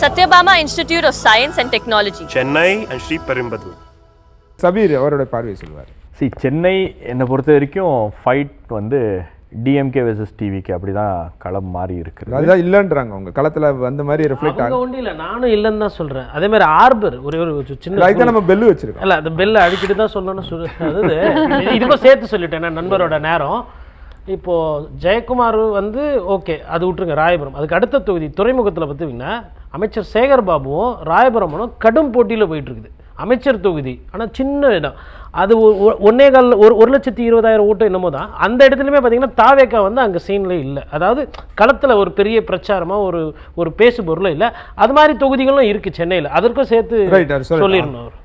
Satyabama Institute of Science and Technology, Chennai and Sri Perumbudur. Sabir அவரோட பார்வை சொல்வார். சென்னை என்னை பொறுத்த வரைக்கும் ஃபைட் வந்து டிஎம்கே வெர்சஸ் டிவிக்கு அப்படி தான் களம் மாறி இருக்குது. அதுதான் இல்லைன்றாங்க அவங்க களத்தில் வந்த மாதிரி ரிஃப்ளெக்ட் ஆகும். ஒன்றும் இல்லை, நானும் இல்லைன்னு தான் சொல்கிறேன். அதே மாதிரி ஆர்பர் ஒரே ஒரு சின்ன அதுதான் நம்ம பெல்லு வச்சிருக்கோம். இல்லை, அந்த பெல்லை அடிக்கிட்டு தான் சொல்லணும்னு அதாவது இதுக்கும் சேர்த்து சொல்லிட்டேன் நான் நண்பரோட நேரம். இப்போது ஜெயக்குமார் வந்து ஓகே, அது விட்டுருங்க. ராயபுரம் அதுக்கு அடுத்த தொகுதி துறைமுகத்தில் பார்த்திங்கன்னா அமைச்சர் சேகர் பாபுவும் ராயபுரமும் கடும் போட்டியில் போயிட்டுருக்குது. அமைச்சர் தொகுதி ஆனால் சின்ன இடம், அது 1,20,000 ஓட்டு என்னமோ தான். அந்த இடத்துலையுமே பார்த்தீங்கன்னா தாவேக்கா வந்து அங்கே சீனில் இல்லை. அதாவது களத்தில் ஒரு பெரிய பிரச்சாரமாக ஒரு பேசு பொருளும் இல்லை. அது மாதிரி தொகுதிகளும் இருக்குது சென்னையில், அதற்கும் சேர்த்து சொல்லிடணும் அவர்.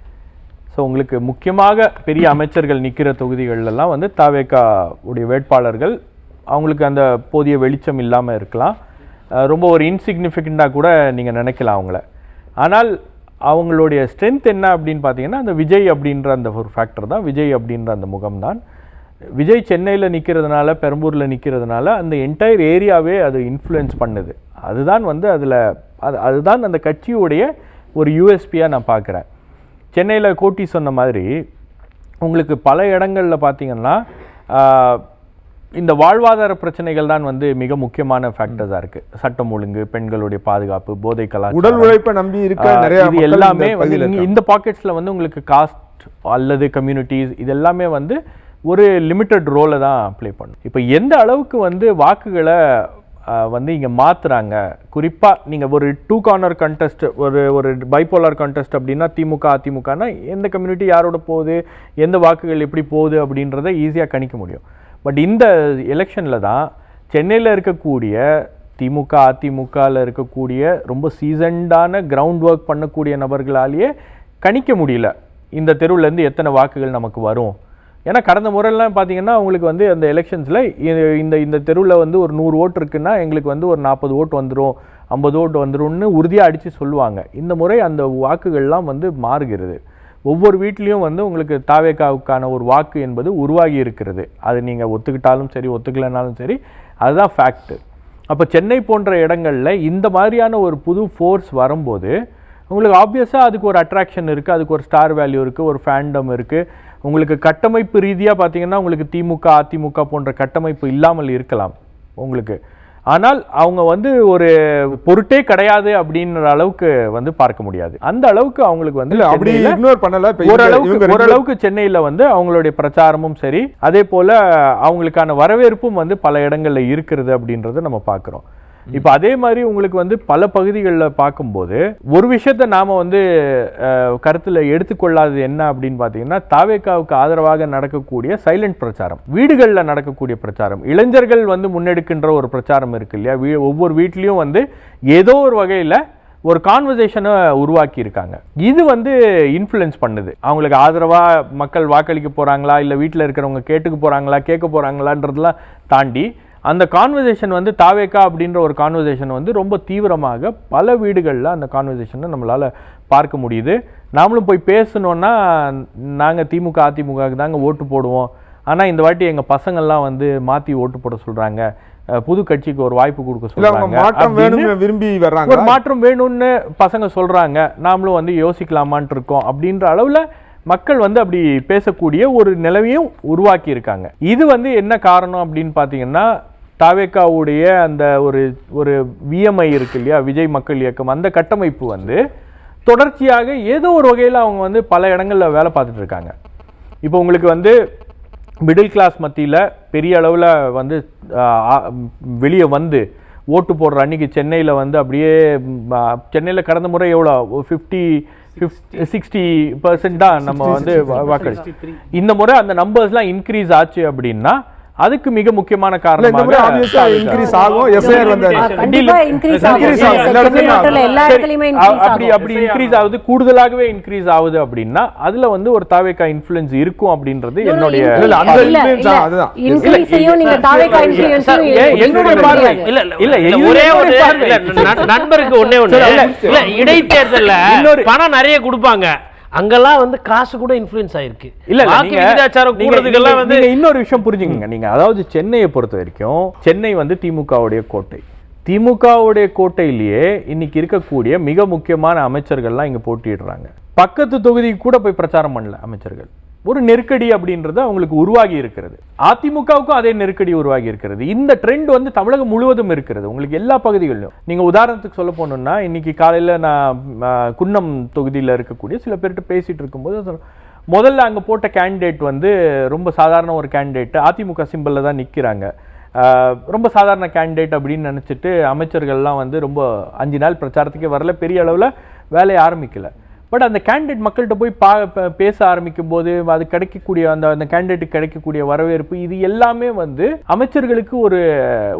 ஸோ உங்களுக்கு முக்கியமாக பெரிய அமைச்சர்கள் நிற்கிற தொகுதிகளெல்லாம் வந்து தாவேக்கா உடைய வேட்பாளர்கள் அவங்களுக்கு அந்த போதிய வெளிச்சம் இல்லாமல் இருக்கலாம், ரொம்ப ஒரு இன்சிக்னிஃபிகண்ட்டாக கூட நீங்கள் நினைக்கலாம் அவங்கள. ஆனால் அவங்களுடைய ஸ்ட்ரென்த் என்ன அப்படின்னு பார்த்தீங்கன்னா அந்த விஜய் அப்படின்ற அந்த ஒரு ஃபேக்டர் தான். விஜய் அப்படின்ற அந்த முகம்தான். விஜய் சென்னையில் நிற்கிறதுனால, பெரம்பூரில் நிற்கிறதுனால அந்த என்டையர் ஏரியாவே அது இன்ஃப்ளூயன்ஸ் பண்ணுது. அதுதான் வந்து அதுதான் அந்த கட்சியுடைய ஒரு யூஎஸ்பியாக நான் பார்க்குறேன். சென்னையில் கோட்டி சொன்ன மாதிரி உங்களுக்கு பல இடங்களில் பார்த்தீங்கன்னா இந்த வாழ்வாதார பிரச்சனைகள் தான் வந்து மிக முக்கியமான ஃபேக்டர்ஸாக இருக்குது. சட்டம் ஒழுங்கு, பெண்களுடைய பாதுகாப்பு, போதை கலாச்சாரம், உடல் உழைப்பை நம்பி இருக்க நிறைய இது எல்லாமே இந்த பாக்கெட்ஸில் வந்து உங்களுக்கு காஸ்ட் அல்லது கம்யூனிட்டிஸ் இது எல்லாமே வந்து ஒரு லிமிட்டட் ரோலை தான் ப்ளே பண்ணும். இப்போ எந்த அளவுக்கு வந்து வாக்குகளை வந்து இங்கே மாற்றுறாங்க, குறிப்பாக நீங்கள் ஒரு 2 கார்னர் கண்டெஸ்ட், ஒரு பைபோலார் கண்டெஸ்ட் அப்படின்னா திமுக அதிமுகனா எந்த கம்யூனிட்டி யாரோட போகுது, எந்த வாக்குகள் எப்படி போகுது அப்படின்றத ஈஸியாக கணிக்க முடியும். பட் இந்த எலெக்ஷனில் தான் சென்னையில் இருக்கக்கூடிய திமுக அதிமுகவில் இருக்கக்கூடிய ரொம்ப சீசன்டான கிரவுண்ட் ஒர்க் பண்ணக்கூடிய நபர்களாலேயே கணிக்க முடியல இந்த தெருவிலேருந்து எத்தனை வாக்குகள் நமக்கு வரும். ஏன்னா கடந்த முறையெல்லாம் பார்த்தீங்கன்னா அவங்களுக்கு வந்து அந்த எலெக்ஷன்ஸில் இந்த தெருவில் வந்து ஒரு 100 ஓட்டு இருக்குன்னா எங்களுக்கு வந்து ஒரு 40 ஓட்டு வந்துடும், 50 ஓட்டு வந்துடும்னு உறுதியாக அடித்து சொல்லுவாங்க. இந்த முறை அந்த வாக்குகள்லாம் வந்து மாறுகிறது. ஒவ்வொரு வீட்லேயும் வந்து உங்களுக்கு தாவேக்காவுக்கான ஒரு வாக்கு என்பது உருவாகி இருக்கிறது. அது நீங்கள் ஒத்துக்கிட்டாலும் சரி ஒத்துக்கலைனாலும் சரி, அதுதான் ஃபேக்ட்டு. அப்போ சென்னை போன்ற இடங்களில் இந்த மாதிரியான ஒரு புது ஃபோர்ஸ் வரும்போது உங்களுக்கு ஆப்வியஸாக அதுக்கு ஒரு அட்ராக்ஷன் இருக்குது, அதுக்கு ஒரு ஸ்டார் வேல்யூ இருக்குது, ஒரு ஃபேண்டம் இருக்குது. உங்களுக்கு கட்டமைப்பு ரீதியாக பார்த்தீங்கன்னா உங்களுக்கு திமுக அதிமுக போன்ற கட்டமைப்பு இல்லாமல் இருக்கலாம் உங்களுக்கு, ஆனால் அவங்க வந்து ஒரு பொருட்டே கிடையாது அப்படின்ற அளவுக்கு வந்து பார்க்க முடியாது. அந்த அளவுக்கு அவங்களுக்கு வந்து ஓரளவுக்கு சென்னையில் வந்து அவங்களுடைய பிரச்சாரமும் சரி, அதே போல அவங்களுக்கான வரவேற்பும் வந்து பல இடங்கள்ல இருக்கிறது அப்படின்றத நம்ம பார்க்குறோம். இப்போ அதே மாதிரி உங்களுக்கு வந்து பல பகுதிகளில் பார்க்கும்போது ஒரு விஷயத்தை நாம் வந்து கருத்தில் எடுத்துக்கொள்ளாதது என்ன அப்படின்னு பார்த்தீங்கன்னா தாவேக்காவுக்கு ஆதரவாக நடக்கக்கூடிய சைலண்ட் பிரச்சாரம், வீடுகளில் நடக்கக்கூடிய பிரச்சாரம், இளைஞர்கள் வந்து முன்னெடுக்கின்ற ஒரு பிரச்சாரம் இருக்கு இல்லையா. ஒவ்வொரு வீட்லேயும் வந்து ஏதோ ஒரு வகையில் ஒரு கான்வர்சேஷனை உருவாக்கி இருக்காங்க. இது வந்து இன்ஃப்ளூயன்ஸ் பண்ணுது. அவங்களுக்கு ஆதரவாக மக்கள் வாக்களிக்க போகிறாங்களா, இல்லை வீட்டில் இருக்கிறவங்க கேட்டுக்க போகிறாங்களா, கேட்க போகிறாங்களான்றதெல்லாம் தாண்டி அந்த கான்வர்சேஷன் வந்து தாவேக்கா அப்படின்ற ஒரு கான்வர்சேஷன் வந்து ரொம்ப தீவிரமாக பல வீடுகளில் அந்த கான்வர்சேஷனை நம்மளால் பார்க்க முடியுது. நாமளும் போய் பேசணுன்னா நாங்கள் திமுக அதிமுகவுக்கு தாங்க ஓட்டு போடுவோம், ஆனால் இந்த வாட்டி எங்கள் பசங்கள்லாம் வந்து மாற்றி ஓட்டு போட சொல்கிறாங்க, புது கட்சிக்கு ஒரு வாய்ப்பு கொடுக்க சொல்றாங்க, விரும்பி வர்றாங்க, ஒரு மாற்றம் வேணும்னு பசங்க சொல்கிறாங்க, நாமளும் வந்து யோசிக்கலாமான் இருக்கோம் அப்படின்ற அளவில் மக்கள் வந்து அப்படி பேசக்கூடிய ஒரு நிலைமையும் உருவாக்கி இருக்காங்க. இது வந்து என்ன காரணம் அப்படின்னு பார்த்தீங்கன்னா தாவேக்காவுடைய அந்த ஒரு விஎம்ஐ இருக்கு இல்லையா, விஜய் மக்கள் இயக்கம், அந்த கட்டமைப்பு வந்து தொடர்ச்சியாக ஏதோ ஒரு வகையில் அவங்க வந்து பல இடங்களில் வேலை பார்த்துட்டு இருக்காங்க. இப்போ உங்களுக்கு வந்து மிடில் கிளாஸ் மத்தியில் பெரிய அளவில் வந்து வெளியே வந்து ஓட்டு போடுற அன்னைக்கு சென்னையில் வந்து அப்படியே சென்னையில் கடந்த முறை எவ்வளோ 60% தான் நம்ம வந்து வாக்கள். இந்த முறை அந்த நம்பர்ஸ்லாம் இன்க்ரீஸ் ஆச்சு அப்படின்னா அதுக்கு மிக முக்கியமான காரணம் இன்க்ரீஸ் ஆகும். எஸ்ஐஆர் வந்து அப்படி இன்க்ரீஸ் ஆகுது, கூடுதலாகவே இன்க்ரீஸ் ஆகுது அப்படின்னா அதுல வந்து ஒரு தாவேக்கா இன்ஃப்ளூயன்ஸ் இருக்கும் அப்படின்றது என்னுடைய நண்பருக்கு ஒன்னே ஒண்ணு, இடைத்தேர்தல்ல பணம் நிறைய கொடுப்பாங்க, அங்கெல்லாம் வந்து காசு கூட இன்ஃப்ளூயன்ஸ் ஆயிருக்கு. விகிதாச்சாரம் வந்து இன்னொரு விஷயம் புரிஞ்சுக்கங்க நீங்க. அதாவது சென்னையை பொறுத்த வரைக்கும் சென்னை வந்து திமுகவுடைய கோட்டை, திமுகவுடைய கோட்டையிலேயே இன்னைக்கு இருக்கக்கூடிய மிக முக்கியமான அமைச்சர்கள்லாம் இங்க போட்டியிடுறாங்க. பக்கத்து தொகுதிக்கு கூட போய் பிரச்சாரம் பண்ணல அமைச்சர்கள். ஒரு நெருக்கடி அப்படின்றது அவங்களுக்கு உருவாகி இருக்கிறது. அதிமுகவுக்கும் அதே நெருக்கடி உருவாகி இருக்கிறது. இந்த ட்ரெண்ட் வந்து தமிழகம் முழுவதும் இருக்கிறது, உங்களுக்கு எல்லா பகுதிகளிலும். நீங்க உதாரணத்துக்கு சொல்ல போனோம்னா, இன்னைக்கு காலையில நான் குன்னம் தொகுதியில் இருக்கக்கூடிய சில பேர்கிட்ட பேசிட்டு இருக்கும்போது, முதல்ல அங்கே போட்ட கேண்டிடேட் வந்து ரொம்ப சாதாரண ஒரு கேண்டிடேட், அதிமுக சிம்பிளில் தான் நிற்கிறாங்க, ரொம்ப சாதாரண கேண்டிடேட் அப்படின்னு நினச்சிட்டு அமைச்சர்கள்லாம் வந்து ரொம்ப 5 நாள் பிரச்சாரத்துக்கே வரல, பெரிய அளவில் வேலையை ஆரம்பிக்கல. பட் அந்த கேண்டிடேட் மக்கள்கிட்ட போய் பேச ஆரம்பிக்கும் போது அது கிடைக்கக்கூடிய அந்த கேண்டிடேட்டுக்கு கிடைக்கக்கூடிய வரவேற்பு, இது எல்லாமே வந்து அமைச்சர்களுக்கு ஒரு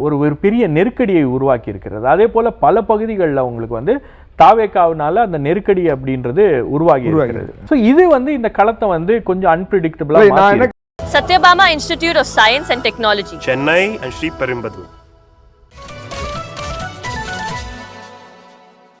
ஒரு பெரிய நெருக்கடியை உருவாக்கி இருக்கிறது. அதே போல பல பகுதிகளில் உங்களுக்கு வந்து தாவேக்காவினால அந்த நெருக்கடி அப்படின்றது உருவாகி இருக்கிறது. ஸோ இது வந்து இந்த களத்தை வந்து கொஞ்சம் அன்பிரடிக்டபிளா. Satyabama Institute of Science and Technology, Chennai and Sri Perumbudur.